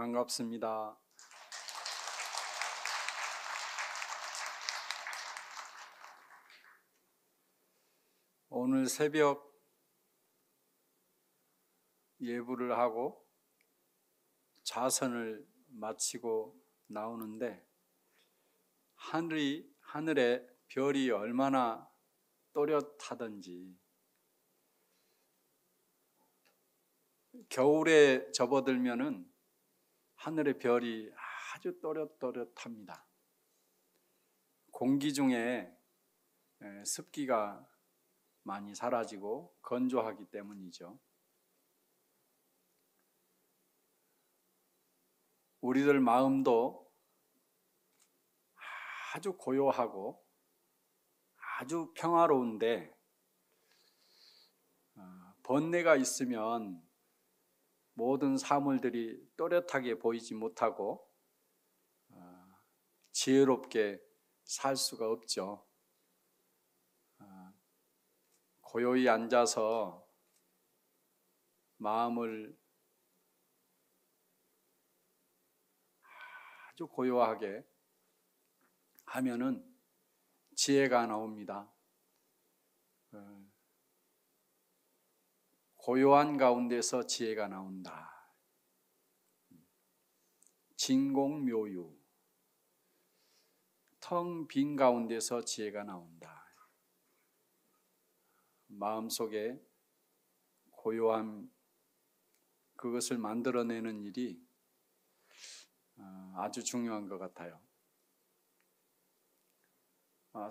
반갑습니다. 오늘 새벽 예불을 하고 자선을 마치고 나오는데 하늘에 별이 얼마나 또렷하던지, 겨울에 접어들면은 하늘의 별이 아주 또렷또렷합니다. 공기 중에 습기가 많이 사라지고 건조하기 때문이죠. 우리들 마음도 아주 고요하고 아주 평화로운데 번뇌가 있으면 모든 사물들이 또렷하게 보이지 못하고 지혜롭게 살 수가 없죠. 고요히 앉아서 마음을 아주 고요하게 하면은 지혜가 나옵니다. 고요한 가운데서 지혜가 나온다. 진공묘유, 텅 빈 가운데서 지혜가 나온다. 마음속에 고요함, 그것을 만들어내는 일이 아주 중요한 것 같아요.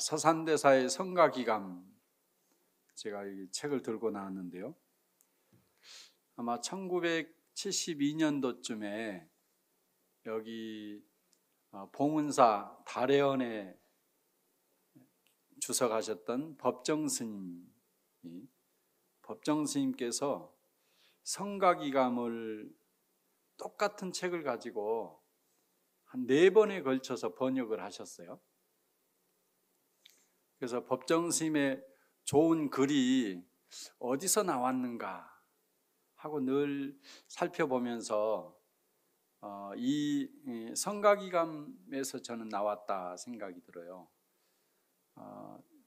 서산대사의 성가기감, 제가 이 책을 들고 나왔는데요. 아마 1972년도쯤에 여기 봉은사 다래원에 주석하셨던 법정스님께서 성가기감을 똑같은 책을 가지고 한 4번에 걸쳐서 번역을 하셨어요. 그래서 법정스님의 좋은 글이 어디서 나왔는가 하고 늘 살펴보면서 이 성가기감에서 저는 나왔다 생각이 들어요.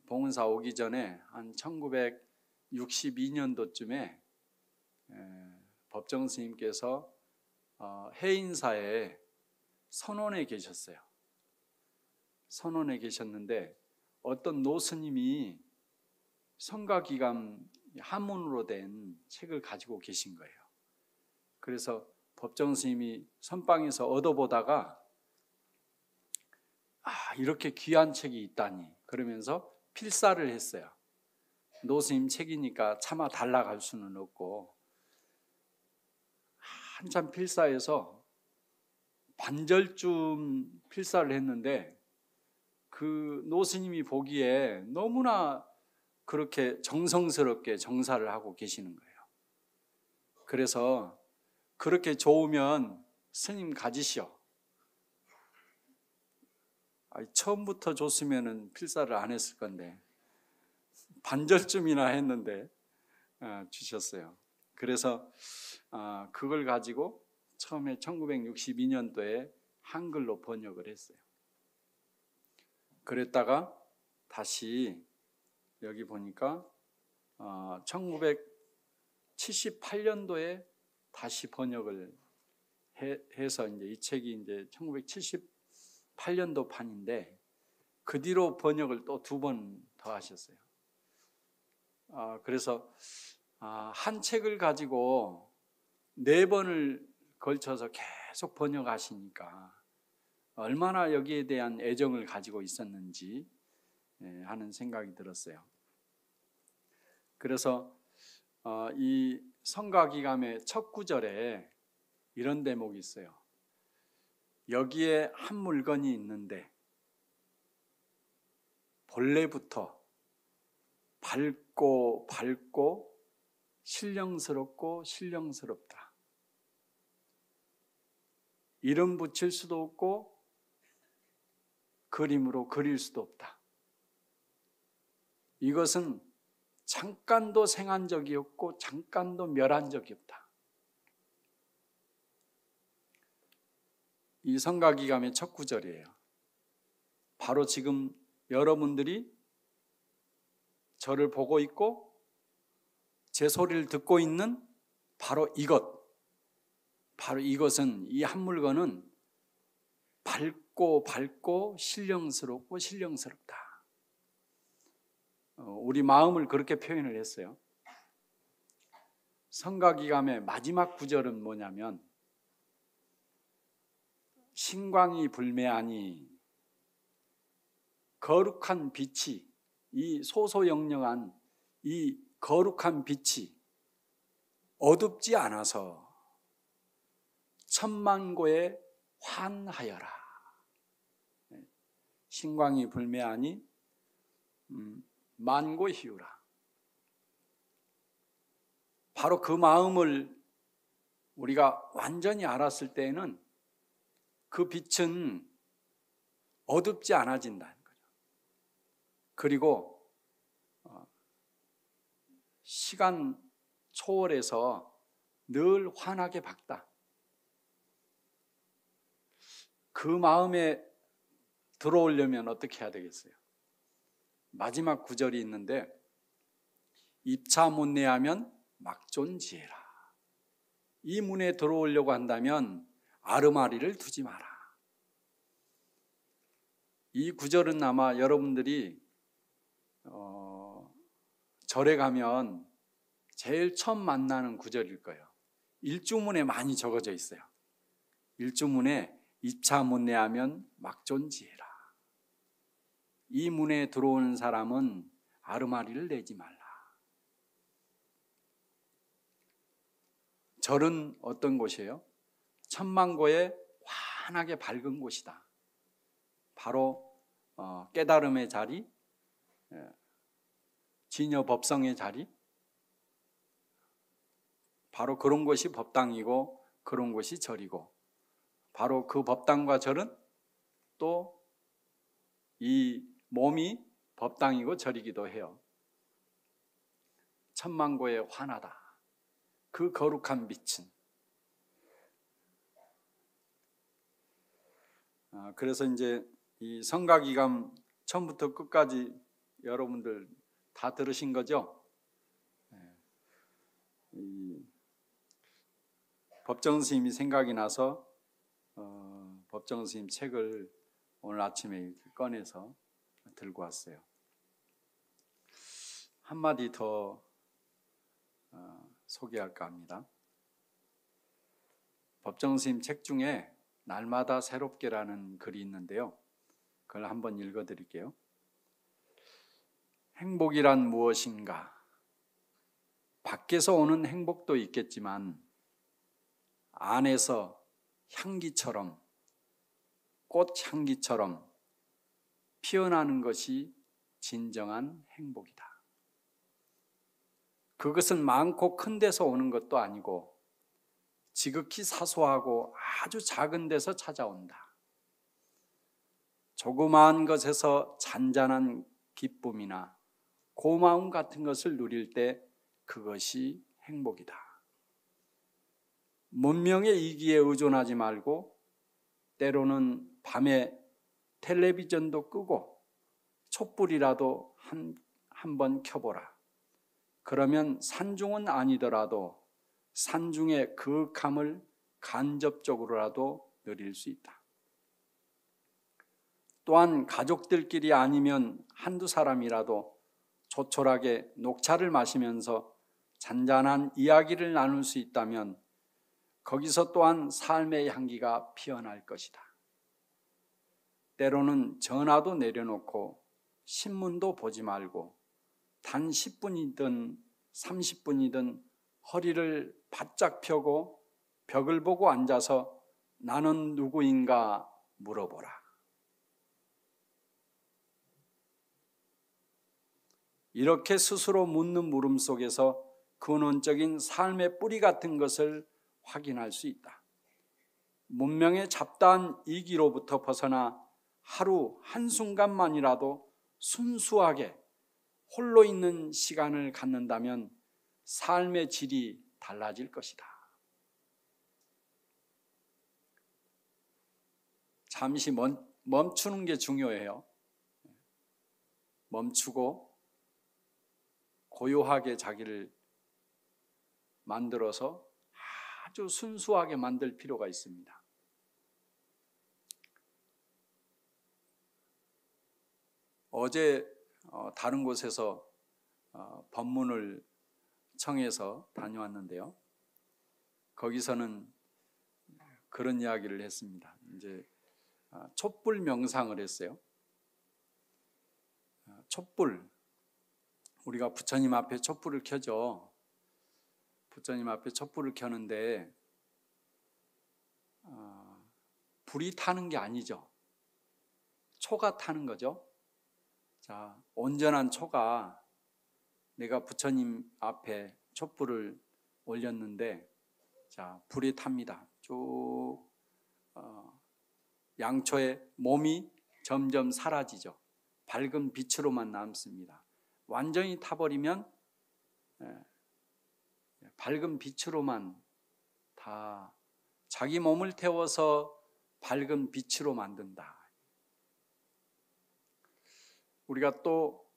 봉은사 오기 전에 한 1962년도쯤에 법정스님께서 해인사에 선원에 계셨어요. 선원에 계셨는데 어떤 노스님이 성가기감 한문으로 된 책을 가지고 계신 거예요. 그래서 법정스님이 선방에서 얻어보다가 이렇게 귀한 책이 있다니, 그러면서 필사를 했어요. 노스님 책이니까 차마 달라갈 수는 없고, 한참 필사해서 반절쯤 필사를 했는데 그 노스님이 보기에 너무나 그렇게 정성스럽게 정사를 하고 계시는 거예요. 그래서 그렇게 좋으면 스님 가지시오. 처음부터 줬으면 필사를 안 했을 건데 반절쯤이나 했는데 주셨어요. 그래서 그걸 가지고 처음에 1962년도에 한글로 번역을 했어요. 그랬다가 다시 여기 보니까 1978년도에 다시 번역을 해서 이제 이 책이 이제 1978년도 판인데 그 뒤로 번역을 또 2번 더 하셨어요. 그래서 한 책을 가지고 4번을 걸쳐서 계속 번역하시니까 얼마나 여기에 대한 애정을 가지고 있었는지 하는 생각이 들었어요. 그래서 이 성가기감의 첫 구절에 이런 대목이 있어요. 여기에 한 물건이 있는데 본래부터 밝고 신령스럽고 신령스럽다. 이름 붙일 수도 없고 그림으로 그릴 수도 없다. 이것은 잠깐도 생한 적이 없고 잠깐도 멸한 적이 없다. 이 성가기감의 첫 구절이에요. 바로 지금 여러분들이 저를 보고 있고 제 소리를 듣고 있는 바로 이것은, 이 한 물건은 밝고 신령스럽다. 우리 마음을 그렇게 표현을 했어요. 성가기감의 마지막 구절은 뭐냐면, 신광이 불매하니 거룩한 빛이, 이 소소영령한 이 거룩한 빛이 어둡지 않아서 천만고에 환하여라. 신광이 불매하니 만고희유라. 바로 그 마음을 우리가 완전히 알았을 때에는 그 빛은 어둡지 않아진다는 거죠. 그리고 시간 초월해서 늘 환하게 밝다. 그 마음에 들어오려면 어떻게 해야 되겠어요? 마지막 구절이 있는데, 입차 못내하면 막존지해라. 이 문에 들어오려고 한다면 아르마리를 두지 마라. 이 구절은 아마 여러분들이 절에 가면 제일 처음 만나는 구절일 거예요. 일주문에 많이 적어져 있어요. 일주문에 입차 못내하면 막존지해라. 이 문에 들어오는 사람은 아르마리를 내지 말라. 절은 어떤 곳이에요? 천만고에 환하게 밝은 곳이다. 바로 깨달음의 자리, 진여법성의 자리, 바로 그런 곳이 법당이고 그런 곳이 절이고, 바로 그 법당과 절은 또 이 몸이 법당이고 절이기도 해요. 천만고에 환하다. 그 거룩한 빛은. 그래서 이제 이 성가기감 처음부터 끝까지 여러분들 다 들으신 거죠? 이 법정 스님이 생각이 나서 법정 스님 책을 오늘 아침에 이렇게 꺼내서 들고 왔어요. 한마디 더 소개할까 합니다. 법정 스님 책 중에 날마다 새롭게라는 글이 있는데요. 그걸 한번 읽어드릴게요. 행복이란 무엇인가? 밖에서 오는 행복도 있겠지만 안에서 향기처럼, 꽃향기처럼 피어나는 것이 진정한 행복이다. 그것은 많고 큰 데서 오는 것도 아니고 지극히 사소하고 아주 작은 데서 찾아온다. 조그마한 것에서 잔잔한 기쁨이나 고마움 같은 것을 누릴 때 그것이 행복이다. 문명의 이기에 의존하지 말고 때로는 밤에 텔레비전도 끄고 촛불이라도 한 번 켜보라. 그러면 산중은 아니더라도 산중의 그윽함을 간접적으로라도 누릴 수 있다. 또한 가족들끼리 아니면 한두 사람이라도 조촐하게 녹차를 마시면서 잔잔한 이야기를 나눌 수 있다면 거기서 또한 삶의 향기가 피어날 것이다. 때로는 전화도 내려놓고 신문도 보지 말고 단 10분이든 30분이든 허리를 바짝 펴고 벽을 보고 앉아서 나는 누구인가 물어보라. 이렇게 스스로 묻는 물음 속에서 근원적인 삶의 뿌리 같은 것을 확인할 수 있다. 문명의 잡다한 이기로부터 벗어나 하루 한순간만이라도 순수하게 홀로 있는 시간을 갖는다면 삶의 질이 달라질 것이다. 잠시 멈추는 게 중요해요. 멈추고 고요하게 자기를 만들어서 아주 순수하게 만들 필요가 있습니다. 어제 다른 곳에서 법문을 청해서 다녀왔는데요. 거기서는 그런 이야기를 했습니다. 이제 촛불 명상을 했어요. 촛불, 우리가 부처님 앞에 촛불을 켜죠. 부처님 앞에 촛불을 켜는데 불이 타는 게 아니죠. 초가 타는 거죠. 자, 온전한 초가 내가 부처님 앞에 촛불을 올렸는데, 자, 불이 탑니다. 쭉 양초의 몸이 점점 사라지죠. 밝은 빛으로만 남습니다. 완전히 타버리면 밝은 빛으로만 다 자기 몸을 태워서 밝은 빛으로 만든다. 우리가 또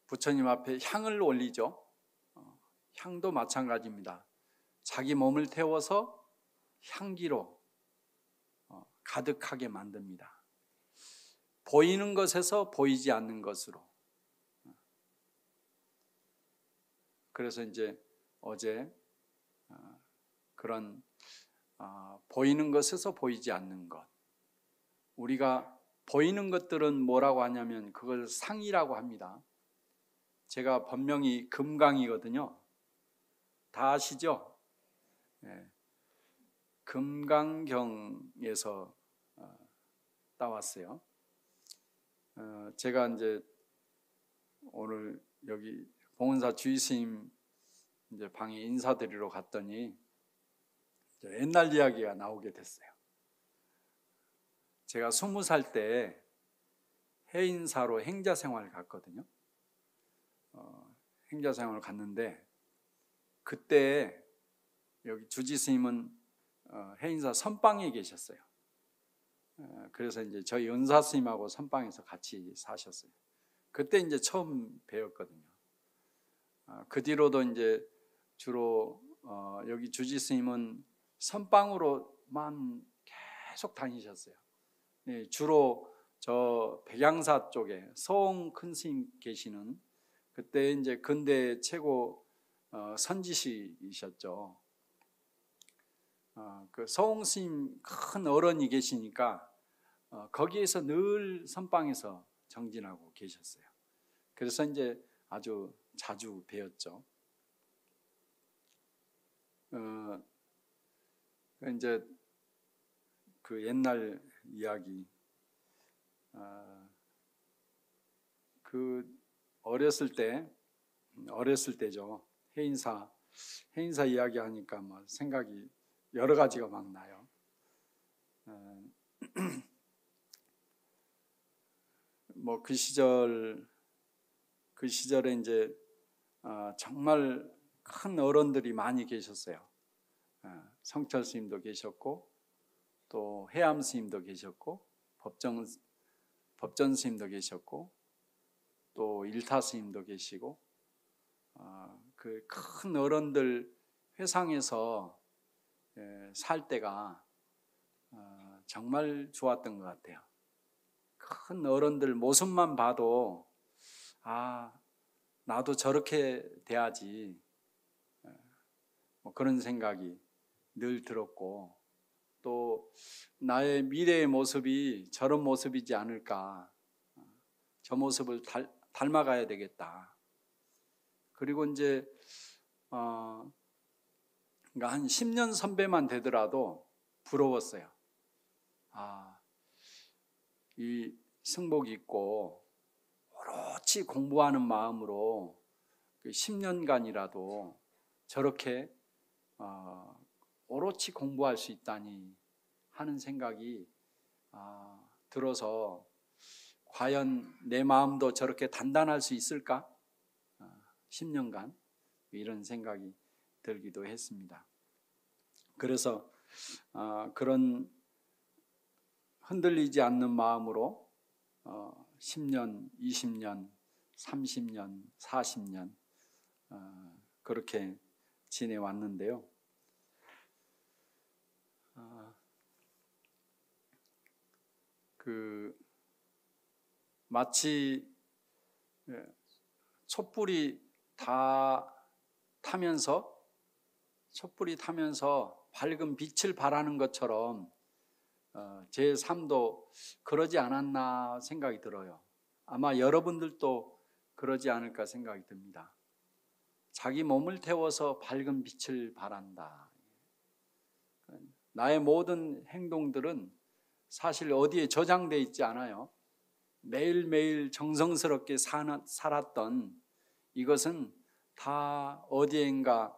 부처님 앞에 향을 올리죠. 향도 마찬가지입니다. 자기 몸을 태워서 향기로 가득하게 만듭니다. 보이는 것에서 보이지 않는 것으로. 그래서 이제 어제 그런 보이는 것에서 보이지 않는 것, 우리가 보이는 것들은 뭐라고 하냐면 그걸 상이라고 합니다. 제가 본명이 금강이거든요. 다 아시죠? 네. 금강경에서 따왔어요. 제가 이제 오늘 여기 봉은사 주의스님 이제 방에 인사드리러 갔더니 옛날 이야기가 나오게 됐어요. 제가 20살 때 해인사로 행자생활을 갔거든요. 행자생활을 갔는데 그때 여기 주지스님은 해인사 선방에 계셨어요. 그래서 이제 저희 은사스님하고 선방에서 같이 사셨어요. 그때 이제 처음 배웠거든요. 그 뒤로도 이제 주로 여기 주지스님은 선방으로만 계속 다니셨어요. 네, 주로 저 백양사 쪽에 서홍 큰 스님 계시는, 그때 이제 근대 최고 선지시이셨죠. 그 서홍 스님 큰 어른이 계시니까 거기에서 늘 선방에서 정진하고 계셨어요. 그래서 이제 아주 자주 배웠죠. 이제 그 옛날 이야기, 그 어렸을 때죠. 해인사 이야기하니까 뭐 생각이 여러 가지가 막 나요. 뭐 그 시절에 이제 정말 큰 어른들이 많이 계셨어요. 성철 스님도 계셨고, 또 해암 스님도 계셨고, 법전 스님도 계셨고, 또 일타 스님도 계시고, 그 큰 어른들 회상에서 살 때가 정말 좋았던 것 같아요. 큰 어른들 모습만 봐도 나도 저렇게 돼야지, 뭐 그런 생각이 늘 들었고, 또 나의 미래의 모습이 저런 모습이지 않을까, 저 모습을 닮아가야 되겠다. 그리고 이제 그러니까 한 10년 선배만 되더라도 부러웠어요. 이 승복 있고 오롯이 공부하는 마음으로 10년간이라도 저렇게 오롯이 공부할 수 있다니 하는 생각이 들어서, 과연 내 마음도 저렇게 단단할 수 있을까? 10년간 이런 생각이 들기도 했습니다. 그래서 그런 흔들리지 않는 마음으로 10년, 20년, 30년, 40년 그렇게 지내왔는데요. 마치 촛불이 타면서 밝은 빛을 발하는 것처럼 제 삶도 그러지 않았나 생각이 들어요. 아마 여러분들도 그러지 않을까 생각이 듭니다. 자기 몸을 태워서 밝은 빛을 발한다. 나의 모든 행동들은 사실 어디에 저장되어 있지 않아요. 매일매일 정성스럽게 살았던 이것은 다 어디엔가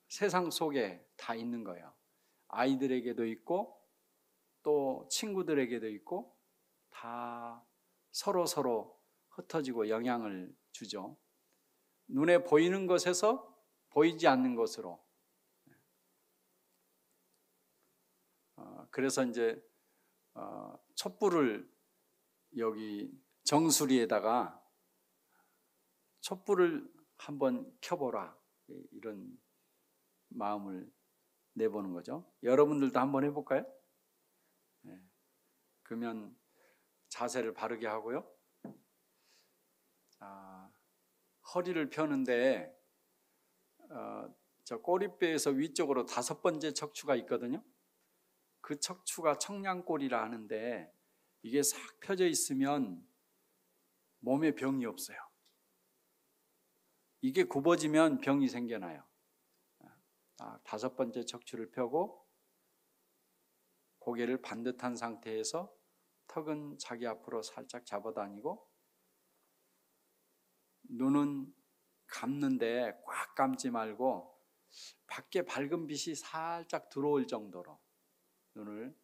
세상 속에 다 있는 거예요. 아이들에게도 있고 또 친구들에게도 있고 다 서로 흩어지고 영향을 주죠. 눈에 보이는 것에서 보이지 않는 것으로. 그래서 이제 촛불을 여기 정수리에다가 촛불을 한번 켜보라, 이런 마음을 내보는 거죠. 여러분들도 한번 해볼까요? 그러면 자세를 바르게 하고요. 허리를 펴는데 저 꼬리뼈에서 위쪽으로 5번째 척추가 있거든요. 그 척추가 청량골이라 하는데 이게 싹 펴져 있으면 몸에 병이 없어요. 이게 굽어지면 병이 생겨나요. 5번째 척추를 펴고 고개를 반듯한 상태에서 턱은 자기 앞으로 살짝 잡아다니고 눈은 감는데 꽉 감지 말고 밖에 밝은 빛이 살짝 들어올 정도로 눈을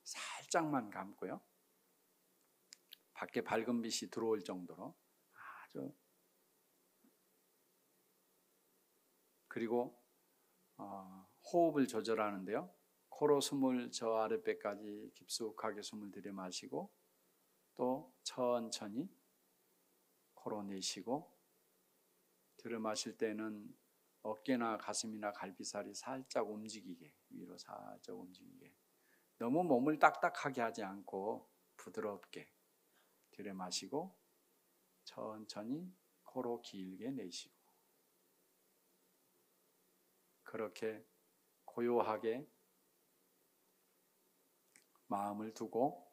살짝만 감고요. 밖에 밝은 빛이 들어올 정도로 아주. 그리고 호흡을 조절하는데요. 코로 숨을 저 아랫배까지 깊숙하게 숨을 들이마시고 또 천천히 코로 내쉬고, 들이마실 때는 어깨나 가슴이나 갈비살이 살짝 움직이게, 위로 살짝 움직이게, 너무 몸을 딱딱하게 하지 않고 부드럽게 들이마시고 천천히 코로 길게 내쉬고, 그렇게 고요하게 마음을 두고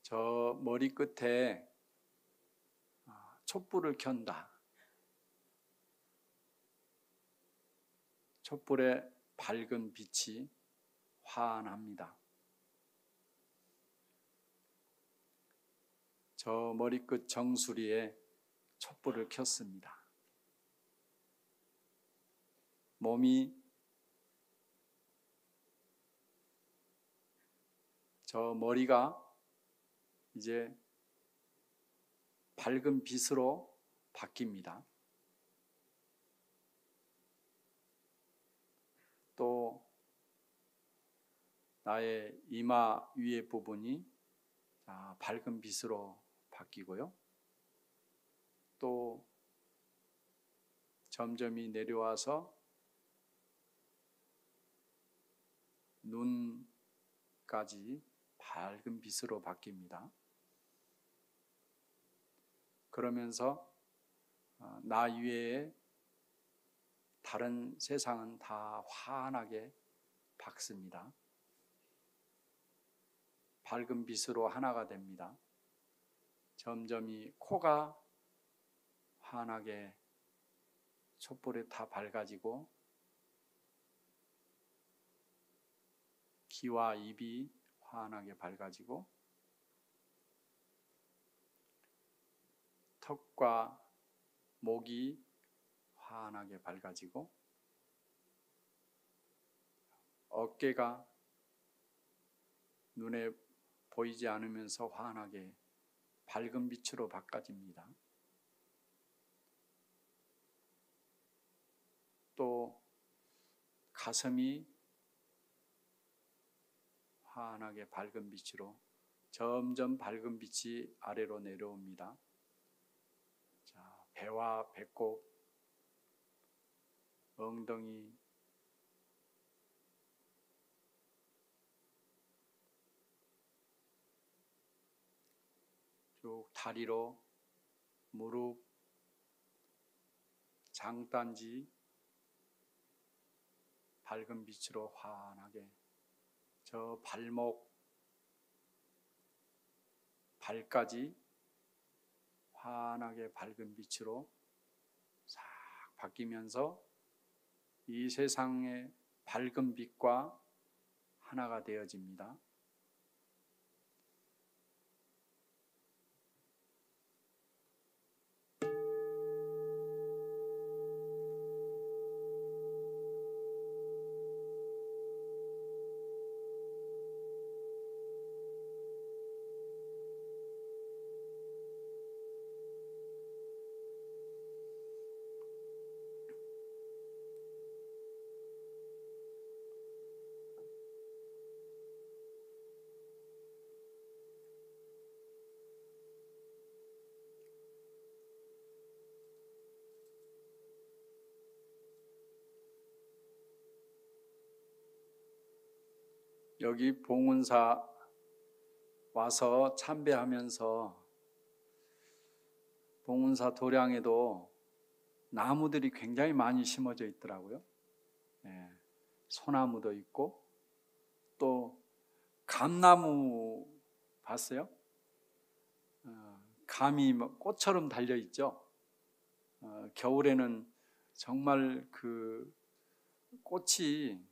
저 머리 끝에 촛불을 켠다. 촛불의 밝은 빛이 환합니다. 저 머리끝 정수리에 촛불을 켰습니다. 몸이 저 머리가 이제 밝은 빛으로 바뀝니다. 또 나의 이마 위에 부분이 밝은 빛으로 바뀌고요. 또 점점이 내려와서 눈까지 밝은 빛으로 바뀝니다. 그러면서 나 위에 다른 세상은 다 환하게 밝습니다. 밝은 빛으로 하나가 됩니다. 점점이 코가 환하게 촛불에 다 밝아지고 귀와 입이 환하게 밝아지고 턱과 목이 환하게 밝아지고 어깨가 눈에 보이지 않으면서 환하게 밝은 빛으로 바꿔집니다. 또 또 가슴이 환하게 밝은 빛으로 점점 밝은 빛이 아래로 내려옵니다. 자, 배와 배꼽, 엉덩이, 쭉 다리로 무릎, 장단지 밝은 빛으로 환하게 저 발목, 발까지 환하게 밝은 빛으로 싹 바뀌면서 이 세상의 밝은 빛과 하나가 되어집니다. 여기 봉은사 와서 참배하면서 봉은사 도량에도 나무들이 굉장히 많이 심어져 있더라고요. 소나무도 있고 또 감나무 봤어요? 감이 꽃처럼 달려 있죠. 겨울에는 정말 그 꽃이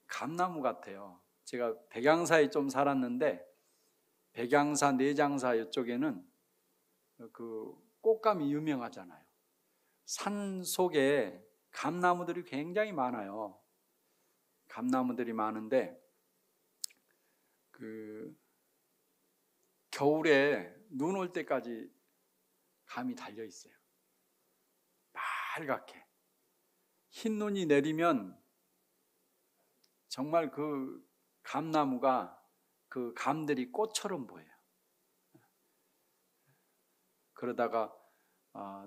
감나무 같아요. 제가 백양사에 좀 살았는데 백양사, 내장사 이쪽에는 그 꽃감이 유명하잖아요. 산 속에 감나무들이 굉장히 많아요. 감나무들이 많은데 그 겨울에 눈 올 때까지 감이 달려 있어요. 빨갛게. 흰 눈이 내리면 정말 그 감나무가 그 감들이 꽃처럼 보여요. 그러다가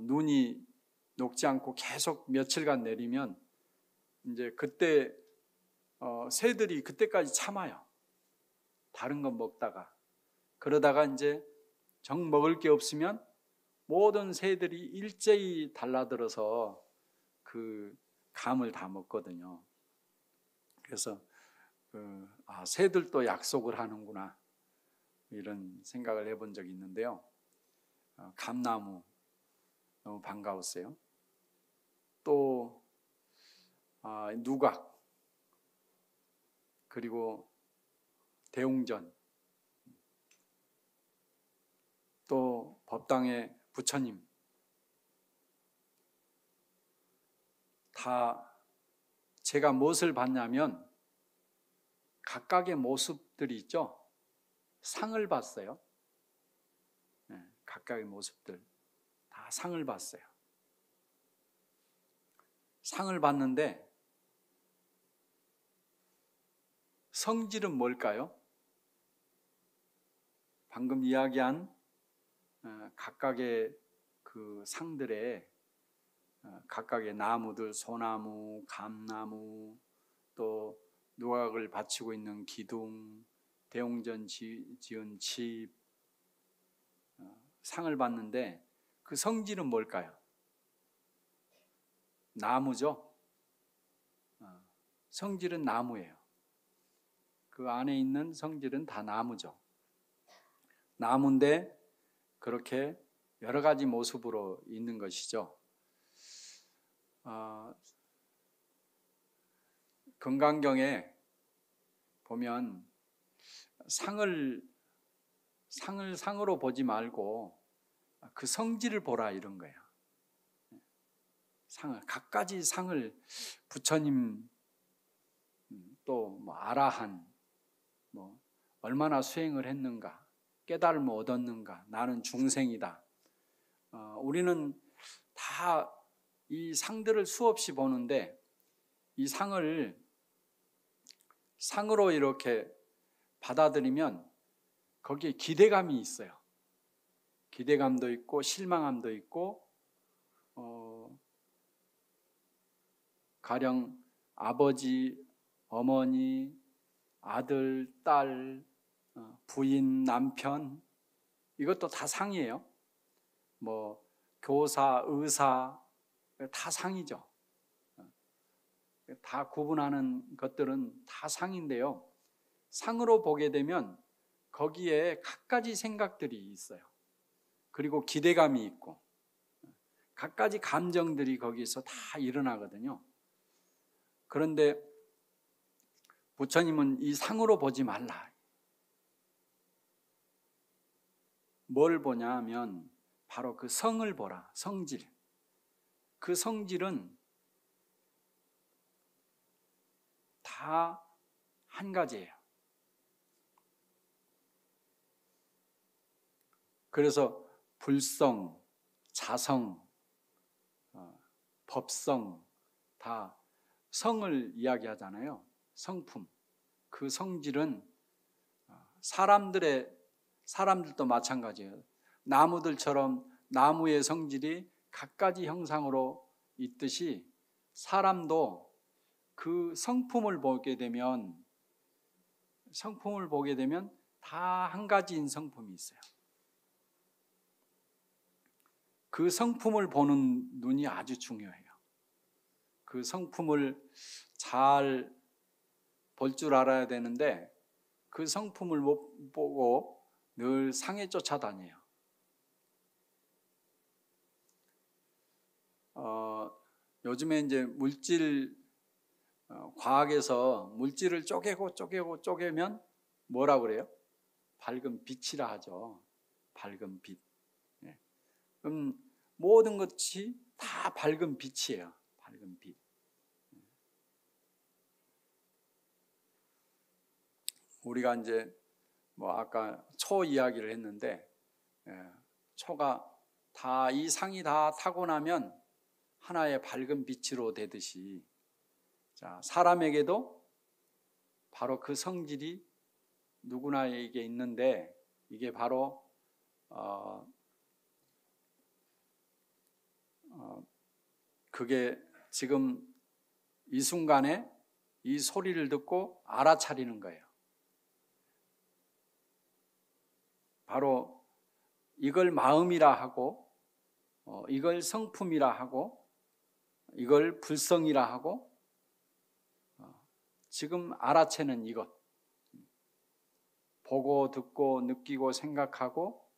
눈이 녹지 않고 계속 며칠간 내리면 이제 그때 새들이 그때까지 참아요. 다른 건 먹다가. 그러다가 이제 정 먹을 게 없으면 모든 새들이 일제히 달라들어서 그 감을 다 먹거든요. 그래서 새들도 약속을 하는구나 이런 생각을 해본 적이 있는데요. 감나무 너무 반가웠어요. 또 누각 그리고 대웅전 또 법당의 부처님 다 제가 무엇을 봤냐면 각각의 모습들이 있죠. 상을 봤어요. 각각의 모습들 다 상을 봤어요. 상을 봤는데 성질은 뭘까요? 방금 이야기한 각각의 그 상들의 각각의 나무들, 소나무, 감나무, 또 누각을 바치고 있는 기둥, 대웅전 지은 집 상을 봤는데 그 성질은 뭘까요? 나무죠. 성질은 나무예요. 그 안에 있는 성질은 다 나무죠. 나무인데 그렇게 여러 가지 모습으로 있는 것이죠. 금강경에 보면 상을 상으로 보지 말고 그 성질을 보라 이런 거예요. 상을 각가지 상을 부처님 또 뭐 아라한 뭐 얼마나 수행을 했는가 깨달음을 얻었는가 나는 중생이다. 우리는 다 이 상들을 수없이 보는데 이 상으로 이렇게 받아들이면 거기에 기대감이 있어요. 기대감도 있고 실망함도 있고 가령 아버지, 어머니, 아들, 딸, 부인, 남편 이것도 다 상이에요. 뭐 교사, 의사 다 상이죠. 다 구분하는 것들은 다 상인데요. 상으로 보게 되면 거기에 갖가지 생각들이 있어요. 그리고 기대감이 있고 갖가지 감정들이 거기서 다 일어나거든요. 그런데 부처님은 이 상으로 보지 말라. 뭘 보냐 하면 바로 그 성을 보라. 성질. 그 성질은 다 한 가지예요. 그래서 불성, 자성, 법성 다 성을 이야기하잖아요. 성품. 그 성질은 사람들도 마찬가지예요. 나무들처럼 나무의 성질이 갖가지 형상으로 있듯이 사람도 그 성품을 보게 되면 다 한 가지인 성품이 있어요. 그 성품을 보는 눈이 아주 중요해요. 그 성품을 잘 볼 줄 알아야 되는데 그 성품을 못 보고 늘 상에 쫓아다녀요. 요즘에 이제 과학에서 물질을 쪼개면 뭐라 그래요? 밝은 빛이라 하죠. 밝은 빛. 그럼 모든 것이 다 밝은 빛이에요. 밝은 빛. 우리가 이제 아까 초 이야기를 했는데 초가 다 이 상이 다 타고 나면 하나의 밝은 빛으로 되듯이 자, 사람에게도 바로 그 성질이 누구나에게 있는데 이게 바로 그게 지금 이 순간에 이 소리를 듣고 알아차리는 거예요. 바로 이걸 마음이라 하고 이걸 성품이라 하고 이걸 불성이라 하고 지금 알아채는 이것 보고 듣고 느끼고 생각하고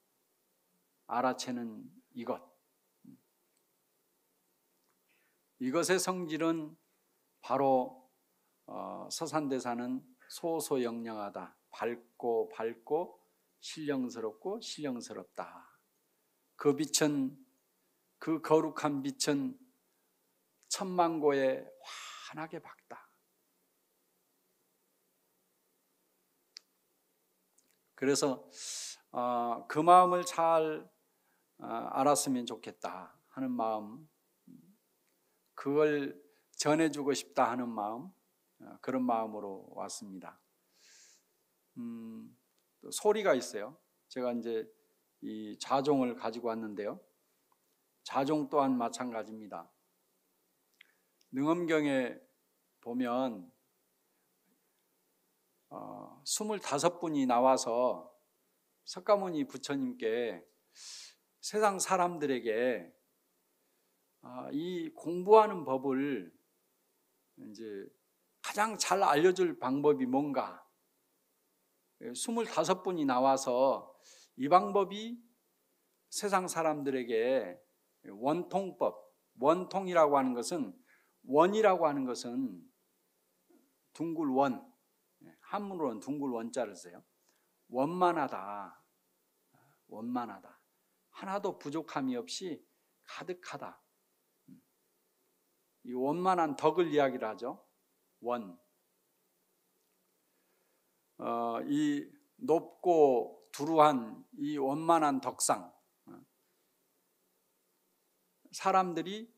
알아채는 이것의 성질은 바로 서산대사는 소소영령하다. 밝고 신령스럽고 신령스럽다. 그 빛은 그 거룩한 빛은 천만고에 환하게 밝다. 그래서 그 마음을 잘 알았으면 좋겠다 하는 마음, 그걸 전해주고 싶다 하는 마음, 그런 마음으로 왔습니다. 또 소리가 있어요. 제가 이제 이 자종을 가지고 왔는데요. 자종 또한 마찬가지입니다. 능엄경에 보면 25분이 나와서 석가모니 부처님께 세상 사람들에게 이 공부하는 법을 이제 가장 잘 알려줄 방법이 뭔가 25분이 나와서 이 방법이 세상 사람들에게 원통법, 원통이라고 하는 것은 원이라고 하는 것은 둥글원, 한문으로는 둥글원자를 써요. 원만하다. 하나도 부족함이 없이 가득하다. 이 원만한 덕을 이야기를 하죠. 원. 이 높고 두루한 이 원만한 덕상. 사람들이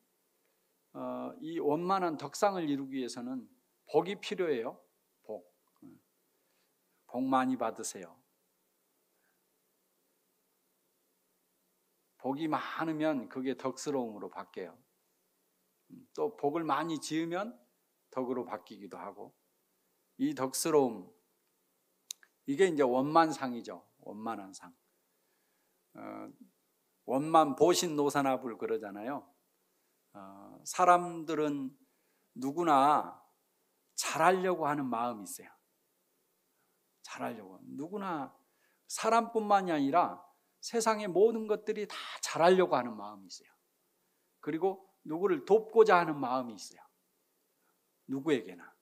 이 원만한 덕상을 이루기 위해서는 복이 필요해요. 복 많이 받으세요. 복이 많으면 그게 덕스러움으로 바뀌어요. 또 복을 많이 지으면 덕으로 바뀌기도 하고, 이 덕스러움, 이게 이제 원만상이죠. 원만한 상. 원만 보신노사나불 그러잖아요. 사람들은 누구나 잘하려고 하는 마음이 있어요. 잘하려고. 누구나 사람뿐만이 아니라 세상의 모든 것들이 다 잘하려고 하는 마음이 있어요. 그리고 누구를 돕고자 하는 마음이 있어요. 누구에게나.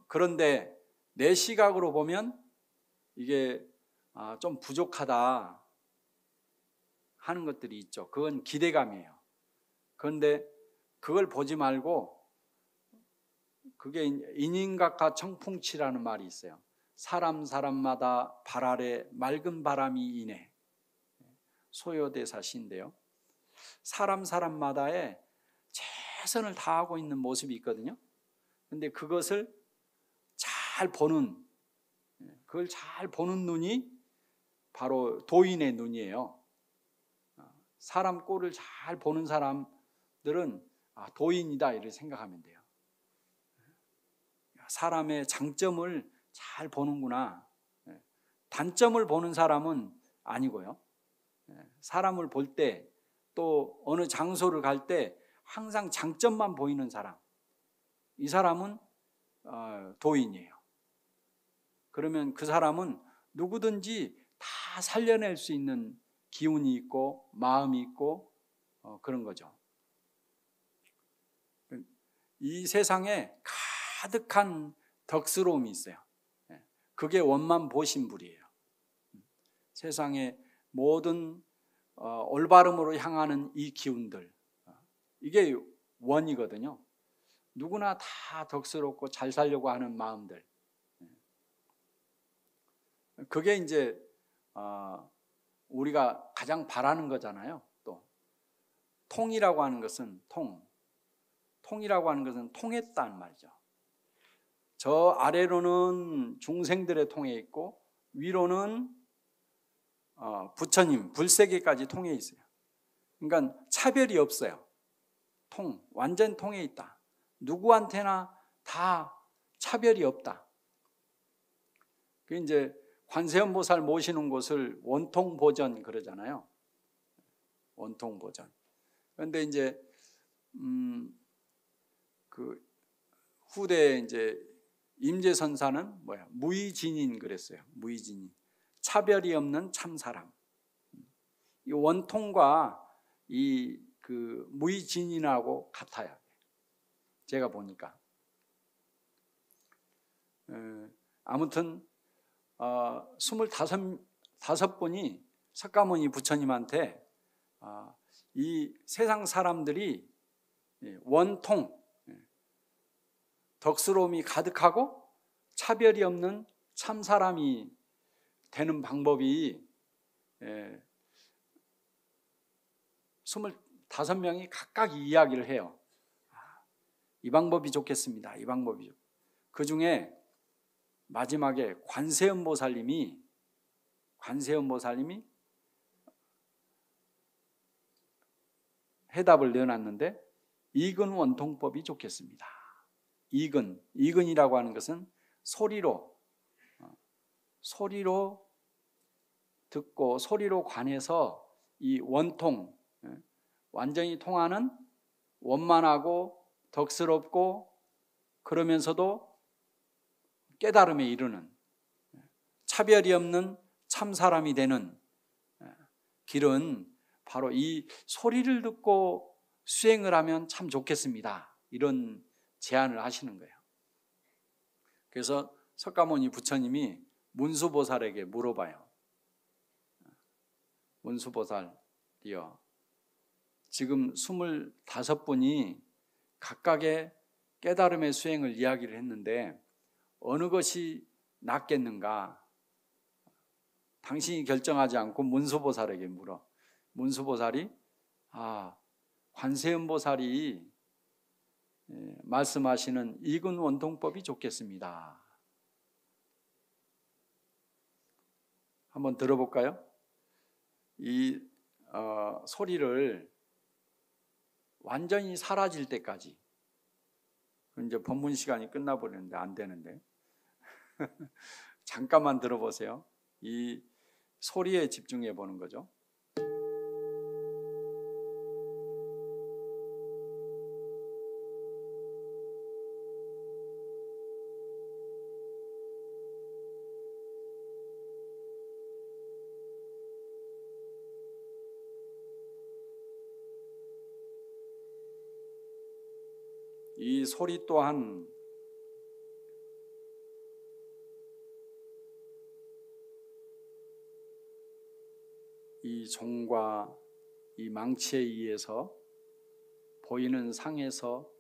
그런데 내 시각으로 보면 이게 좀 부족하다 하는 것들이 있죠. 그건 기대감이에요. 그런데 그걸 보지 말고, 그게 인인각하 청풍치라는 말이 있어요. 사람마다 발 아래 맑은 바람이 이네. 소요대사 시인데요. 사람마다의 최선을 다하고 있는 모습이 있거든요. 그런데 그것을 잘 보는, 그걸 잘 보는 눈이 바로 도인의 눈이에요. 사람 꼴을 잘 보는 사람들은 도인이다 이렇게 생각하면 돼요. 사람의 장점을 잘 보는구나. 단점을 보는 사람은 아니고요. 사람을 볼 때, 또 어느 장소를 갈 때 항상 장점만 보이는 사람, 이 사람은 도인이에요. 그러면 그 사람은 누구든지 다 살려낼 수 있는 기운이 있고 마음이 있고 그런 거죠. 이 세상에 가득한 덕스러움이 있어요. 그게 원만 보신불이에요. 세상의 모든 올바름으로 향하는 이 기운들, 이게 원이거든요. 누구나 다 덕스럽고 잘 살려고 하는 마음들, 그게 이제 우리가 가장 바라는 거잖아요. 또 통이라고 하는 것은 통이라고 하는 것은 통했다는 말이죠. 저 아래로는 중생들의 통해 있고 위로는 부처님, 불세계까지 통해 있어요. 그러니까 차별이 없어요. 완전 통해 있다. 누구한테나 다 차별이 없다. 그 이제 관세음보살 모시는 곳을 원통보전 그러잖아요. 원통보전. 그런데 이제 그 후대 이제 임재선사는 무의진인 그랬어요. 무의진인. 차별이 없는 참사람. 이 원통과 이 그 무의진인하고 같아요. 제가 보니까. 아무튼 25분이 석가모니 부처님한테 이 세상 사람들이 원통, 덕스러움이 가득하고 차별이 없는 참사람이 되는 방법이 25명이 각각 이야기를 해요. 이 방법이 좋겠습니다. 이 방법이. 그 중에 마지막에 관세음보살님이 해답을 내놨는데, 이근 원통법이 좋겠습니다. 이근이라고 하는 것은 소리로 듣고 소리로 관해서 이 원통, 완전히 통하는 원만하고 덕스럽고 그러면서도 깨달음에 이르는 차별이 없는 참사람이 되는 길은 바로 이 소리를 듣고 수행을 하면 참 좋겠습니다. 이런 제안을 하시는 거예요. 그래서 석가모니 부처님이 문수보살에게 물어봐요. 문수보살이요, 지금 25분이 각각의 깨달음의 수행을 이야기를 했는데 어느 것이 낫겠는가? 당신이 결정하지 않고 문수보살에게 물어. 문수보살이 관세음보살이 말씀하시는 이근원통법이 좋겠습니다. 한번 들어볼까요? 이 소리를 완전히 사라질 때까지, 이제 법문 시간이 끝나버렸는데 안 되는데 잠깐만 들어보세요. 이 소리에 집중해 보는 거죠. 이 소리 또한 이 종과 이 망치에 의해서 보이는 상에서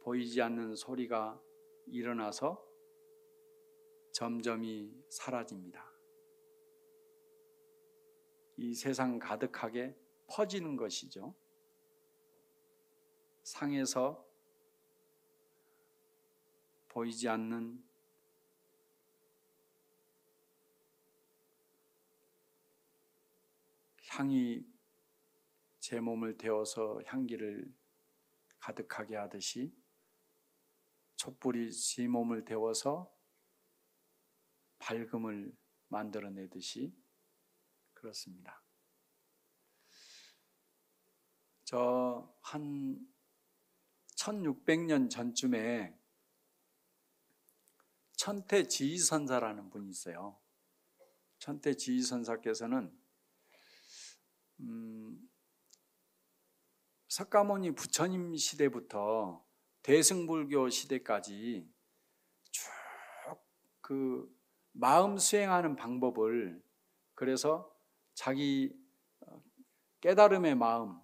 보이지 않는 소리가 일어나서 점점이 사라집니다. 이 세상 가득하게 퍼지는 것이죠. 상에서 보이지 않는 향이 제 몸을 데워서 향기를 가득하게 하듯이 촛불이 제 몸을 데워서 밝음을 만들어내듯이 그렇습니다. 저 한 1600년 전쯤에 천태지휘선사라는 분이 있어요. 천태지휘선사께서는 석가모니 부처님 시대부터 대승불교 시대까지 쭉 그 마음 수행하는 방법을, 그래서 자기 깨달음의 마음,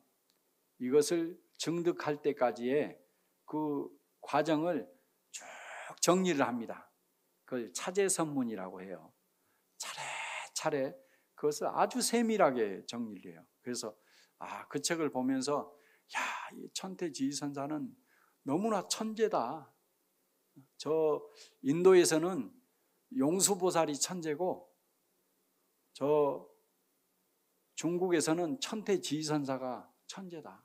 이것을 증득할 때까지의 그 과정을 쭉 정리를 합니다. 그걸 차제선문이라고 해요. 차례차례 그것을 아주 세밀하게 정리를 해요. 그래서 그 책을 보면서 이 천태지휘선사는 너무나 천재다. 저 인도에서는 용수보살이 천재고 저 중국에서는 천태지휘선사가 천재다.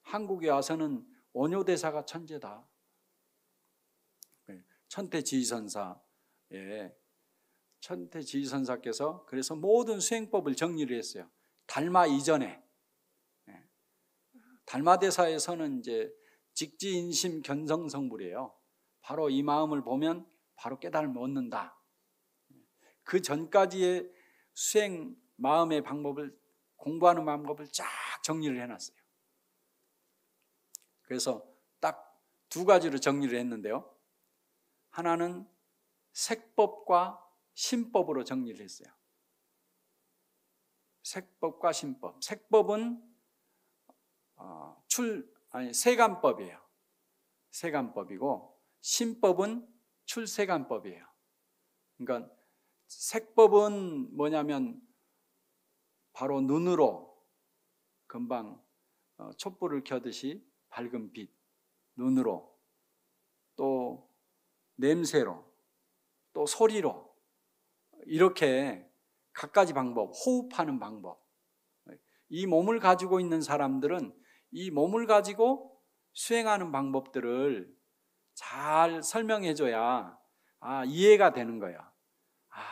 한국에 와서는 원효대사가 천재다. 천태지휘선사께서 그래서 모든 수행법을 정리를 했어요. 달마 이전에. 달마대사에서는 이제 직지인심 견성성불이에요. 바로 이 마음을 보면 바로 깨달음을 얻는다. 그 전까지의 수행 마음의 방법을, 공부하는 방법을 쫙 정리를 해놨어요. 그래서 딱 두 가지로 정리를 했는데요. 하나는 색법과 신법으로 정리를 했어요. 색법과 신법. 색법은 세간법이에요. 세간법이고 신법은 출세간법이에요. 그러니까 색법은 뭐냐면 바로 눈으로 금방 촛불을 켜듯이 밝은 빛, 눈으로, 또 냄새로, 또 소리로, 이렇게 갖가지 방법, 호흡하는 방법. 이 몸을 가지고 있는 사람들은 이 몸을 가지고 수행하는 방법들을 잘 설명해줘야 이해가 되는 거야.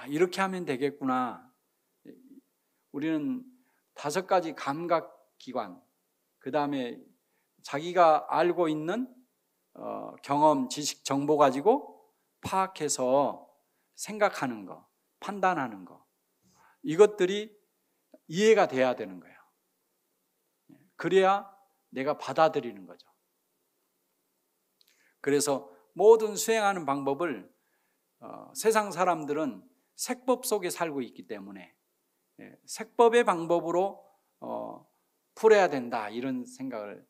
이렇게 하면 되겠구나. 우리는 5가지 감각기관, 그 다음에 자기가 알고 있는 경험, 지식, 정보 가지고 파악해서 생각하는 거, 판단하는 거, 이것들이 이해가 돼야 되는 거예요. 그래야 내가 받아들이는 거죠. 그래서 모든 수행하는 방법을 세상 사람들은 색법 속에 살고 있기 때문에 색법의 방법으로 풀어야 된다, 이런 생각을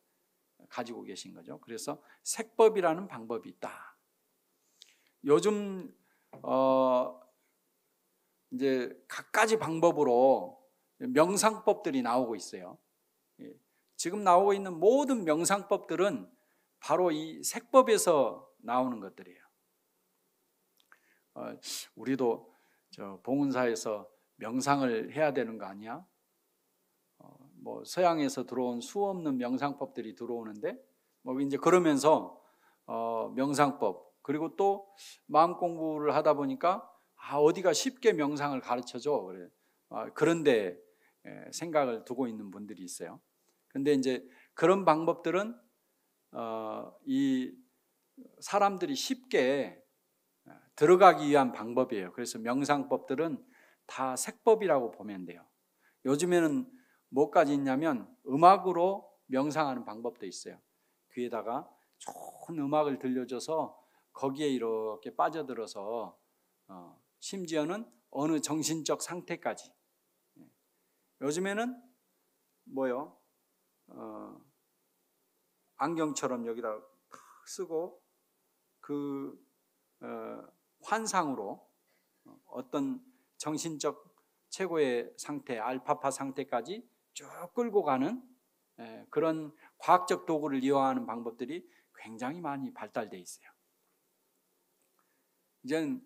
가지고 계신 거죠. 그래서 색법이라는 방법이 있다. 요즘 이제 갖가지 방법으로 명상법들이 나오고 있어요. 지금 나오고 있는 모든 명상법들은 바로 이 색법에서 나오는 것들이에요. 우리도 저 봉은사에서 명상을 해야 되는 거 아니야? 뭐 서양에서 들어온 수 없는 명상법들이 들어오는데 뭐 이제 그러면서 명상법, 그리고 또 마음 공부를 하다 보니까 어디가 쉽게 명상을 가르쳐줘, 그래. 그런데 생각을 두고 있는 분들이 있어요. 근데 이제 그런 방법들은 이 사람들이 쉽게 들어가기 위한 방법이에요. 그래서 명상법들은 다 색법이라고 보면 돼요. 요즘에는 뭐까지 있냐면 음악으로 명상하는 방법도 있어요. 귀에다가 좋은 음악을 들려줘서 거기에 이렇게 빠져들어서 심지어는 어느 정신적 상태까지. 요즘에는 뭐요? 안경처럼 여기다 탁 쓰고 그 환상으로 어떤 정신적 최고의 상태, 알파파 상태까지 쭉 끌고 가는 그런 과학적 도구를 이용하는 방법들이 굉장히 많이 발달되어 있어요. 이제는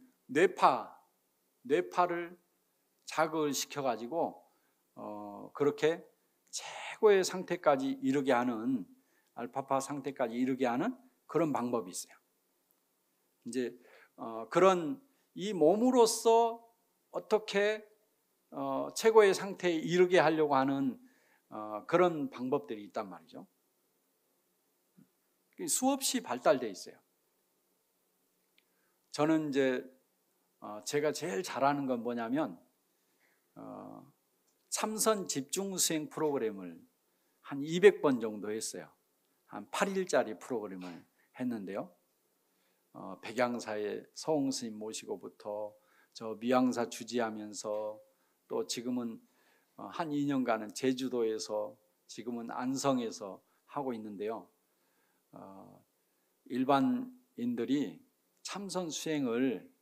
뇌파를 자극을 시켜가지고 그렇게 최고의 상태까지 이르게 하는, 알파파 상태까지 이르게 하는 그런 방법이 있어요. 이제 그런 이 몸으로서 어떻게 최고의 상태에 이르게 하려고 하는 그런 방법들이 있단 말이죠. 수없이 발달되어 있어요. 저는 이제 제가 제일 잘하는 건 뭐냐면 참선 집중 수행 프로그램을 한 200번 정도 했어요. 한 8일짜리 프로그램을 했는데요. 백양사의 서홍 스님 모시고부터 저 미양사 주지하면서 또 지금은 한 2년간은 제주도에서, 지금은 안성에서 하고 있는데요. 일반인들이 참선 수행을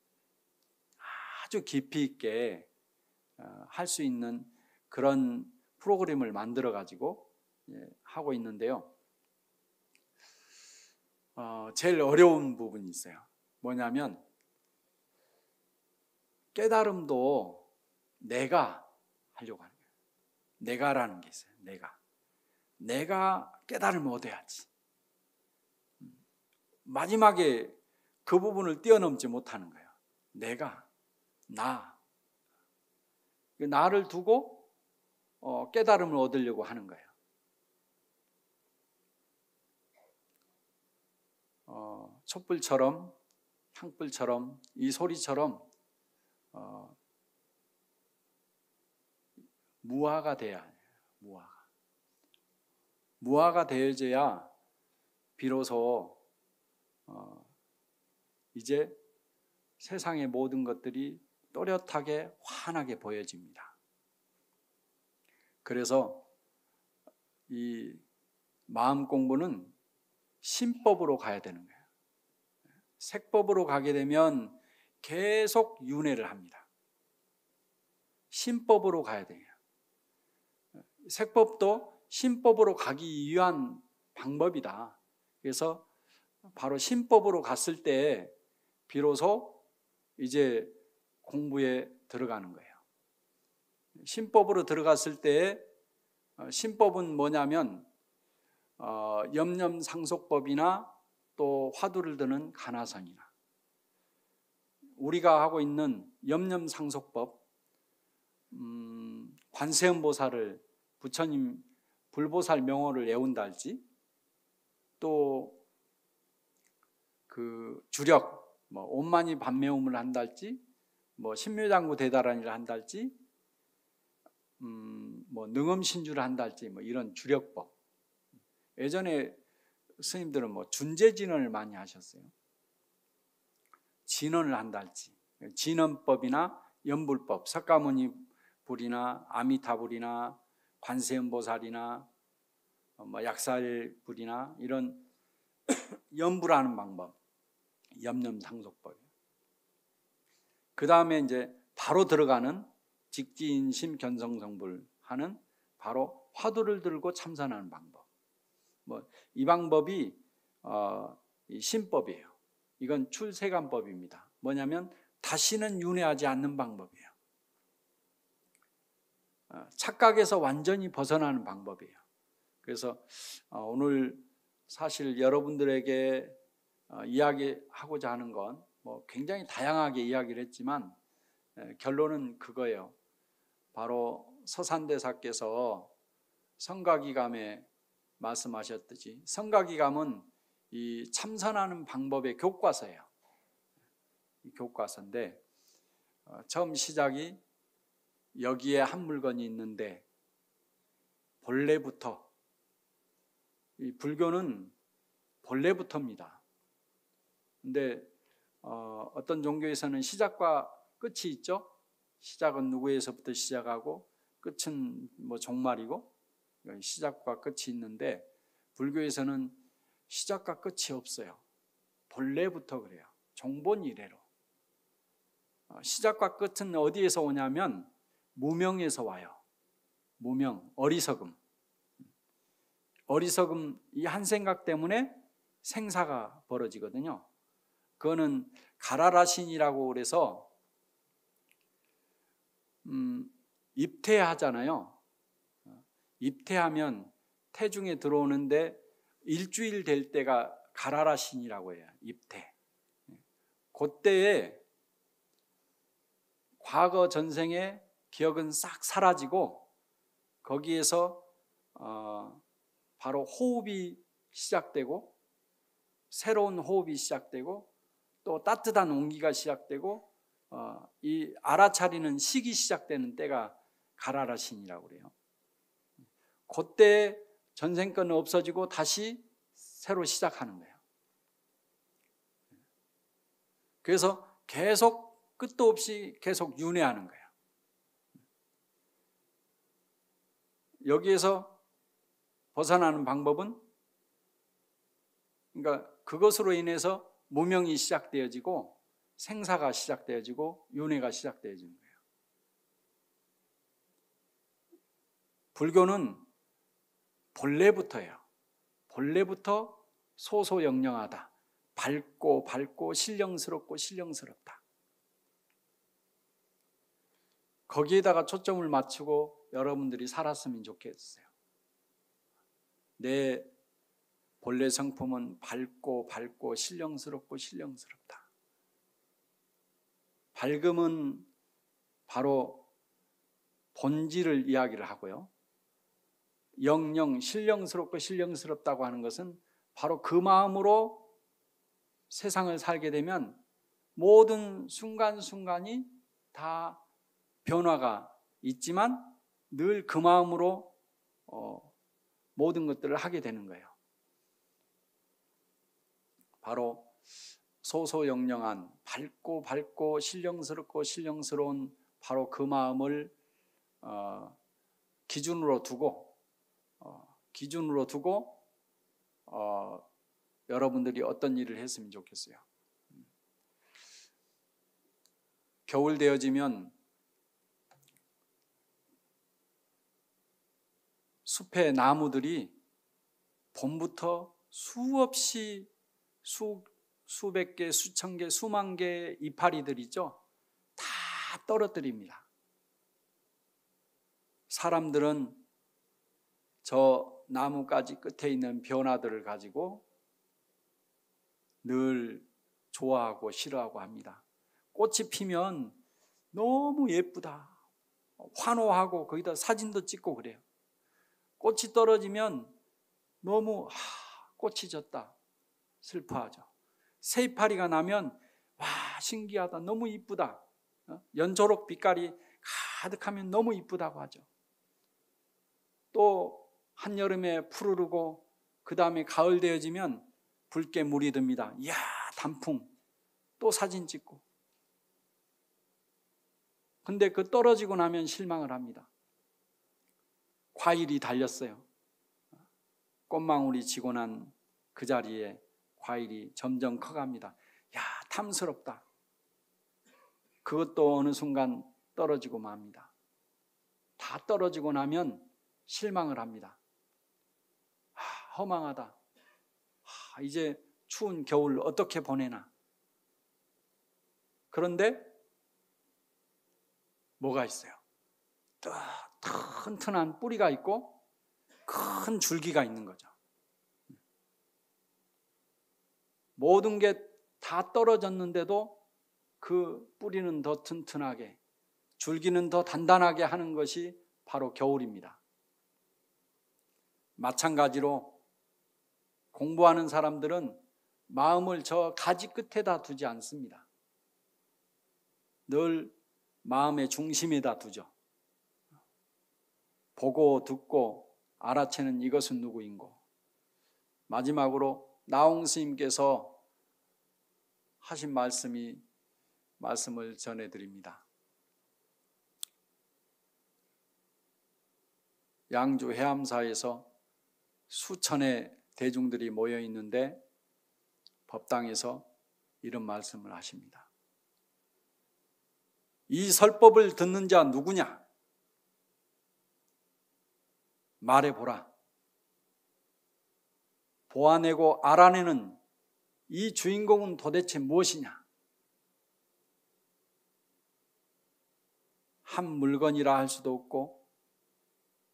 아주 깊이 있게 할 수 있는 그런 프로그램을 만들어 가지고 하고 있는데요. 제일 어려운 부분이 있어요. 뭐냐면 깨달음도 내가 하려고 하는 거예요. 내가라는 게 있어요. 내가 깨달음을 얻어야지. 마지막에 그 부분을 뛰어넘지 못하는 거예요. 나를 두고 깨달음을 얻으려고 하는 거예요. 촛불처럼, 향불처럼, 이 소리처럼 무아가 돼야 해요. 무아가 되어져야 비로소 이제 세상의 모든 것들이 또렷하게 환하게 보여집니다. 그래서 이 마음 공부는 신법으로 가야 되는 거예요. 색법으로 가게 되면 계속 윤회를 합니다. 신법으로 가야 돼요. 색법도 신법으로 가기 위한 방법이다. 그래서 바로 신법으로 갔을 때 비로소 이제 공부에 들어가는 거예요. 신법으로 들어갔을 때 신법은 뭐냐면 염념상속법이나 또 화두를 드는 간화선이나, 우리가 하고 있는 염념상속법, 관세음보살을, 부처님 불보살 명호를 외운다 할지, 또 그 주력 온만이 반매음을 한다 할지, 신묘장구 대다란이를 한다 할지, 능엄신주를 한다 할지, 이런 주력법. 예전에 스님들은 준재진언을 많이 하셨어요. 진언을 한다 할지, 진언법이나 연불법, 석가모니 불이나 아미타불이나 관세음보살이나 약살불이나 이런 연불하는 방법, 염념상속법이에요. 그 다음에 이제 바로 들어가는 직지인심 견성성불 하는 바로 화두를 들고 참선하는 방법. 이 방법이 이 신법이에요. 이건 출세관법입니다. 뭐냐면 다시는 윤회하지 않는 방법이에요. 착각에서 완전히 벗어나는 방법이에요. 그래서 오늘 사실 여러분들에게 이야기하고자 하는 건 굉장히 다양하게 이야기를 했지만 결론은 그거예요. 바로 서산대사께서 성가기감에 말씀하셨듯이 성가기감은 이 참선하는 방법의 교과서예요. 교과서인데 처음 시작이 여기에 한 물건이 있는데 본래부터, 이 불교는 본래부터입니다. 근데 어떤 종교에서는 시작과 끝이 있죠. 시작은 누구에서부터 시작하고 끝은 종말이고 시작과 끝이 있는데 불교에서는 시작과 끝이 없어요. 본래부터 그래요. 종본 이래로. 시작과 끝은 어디에서 오냐면 무명에서 와요. 무명, 어리석음. 어리석음, 이 한 생각 때문에 생사가 벌어지거든요. 그거는 가라라신이라고 그래서 입퇴하잖아요. 입퇴하면 태중에 들어오는데 일주일 될 때가 가라라신이라고 해요. 입퇴. 그때에 과거 전생의 기억은 싹 사라지고 거기에서 바로 호흡이 시작되고 새로운 호흡이 시작되고 또 따뜻한 온기가 시작되고 이 알아차리는 식이 시작되는 때가 가라라신이라고 그래요. 그때 전생 거는 없어지고 다시 새로 시작하는 거예요. 그래서 계속 끝도 없이 계속 윤회하는 거예요. 여기에서 벗어나는 방법은 그러니까 그것으로 인해서 무명이 시작되어지고 생사가 시작되어지고 윤회가 시작되어지는 거예요. 불교는 본래부터예요. 본래부터 소소영령하다. 밝고 신령스럽다. 거기에다가 초점을 맞추고 여러분들이 살았으면 좋겠어요. 내 본래 성품은 밝고 신령스럽다. 밝음은 바로 본질을 이야기를 하고요. 영령, 신령스럽다고 하는 것은 바로 그 마음으로 세상을 살게 되면 모든 순간순간이 다 변화가 있지만 늘 그 마음으로 모든 것들을 하게 되는 거예요. 바로 소소영령한 밝고 신령스러운 바로 그 마음을 기준으로 두고 여러분들이 어떤 일을 했으면 좋겠어요. 겨울 되어지면 숲의 나무들이 봄부터 수없이 수백 개, 수천 개, 수만 개의 이파리들 있죠. 다 떨어뜨립니다. 사람들은 저 나무가지 끝에 있는 변화들을 가지고 늘 좋아하고 싫어하고 합니다. 꽃이 피면 너무 예쁘다. 환호하고 거기다 사진도 찍고 그래요. 꽃이 떨어지면 너무 꽃이 졌다. 슬퍼하죠. 새이파리가 나면 와 신기하다. 너무 이쁘다. 연초록 빛깔이 가득하면 너무 이쁘다고 하죠. 또 한여름에 푸르르고 그 다음에 가을 되어지면 붉게 물이 듭니다. 이야 단풍. 또 사진 찍고. 근데 그 떨어지고 나면 실망을 합니다. 과일이 달렸어요. 꽃망울이 지고 난 그 자리에 과일이 점점 커갑니다. 야 탐스럽다. 그것도 어느 순간 떨어지고 맙니다. 다 떨어지고 나면 실망을 합니다. 허망하다. 이제 추운 겨울 어떻게 보내나. 그런데 뭐가 있어요? 튼튼한 뿌리가 있고 큰 줄기가 있는 거죠. 모든 게 다 떨어졌는데도 그 뿌리는 더 튼튼하게, 줄기는 더 단단하게 하는 것이 바로 겨울입니다. 마찬가지로 공부하는 사람들은 마음을 저 가지 끝에다 두지 않습니다. 늘 마음의 중심에다 두죠. 보고 듣고 알아채는 이것은 누구인고. 마지막으로 나홍 스님께서 하신 말씀을 전해드립니다. 양주 해암사에서 수천의 대중들이 모여 있는데 법당에서 이런 말씀을 하십니다. 이 설법을 듣는 자 누구냐? 말해보라. 보아내고 알아내는 이 주인공은 도대체 무엇이냐? 한 물건이라 할 수도 없고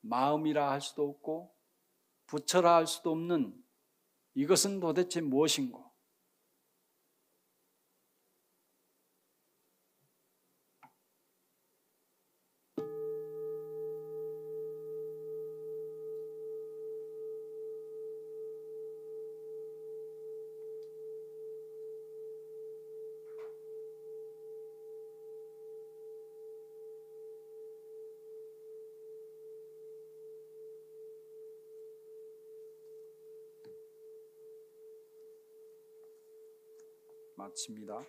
마음이라 할 수도 없고 부처라 할 수도 없는 이것은 도대체 무엇인고? 마칩니다.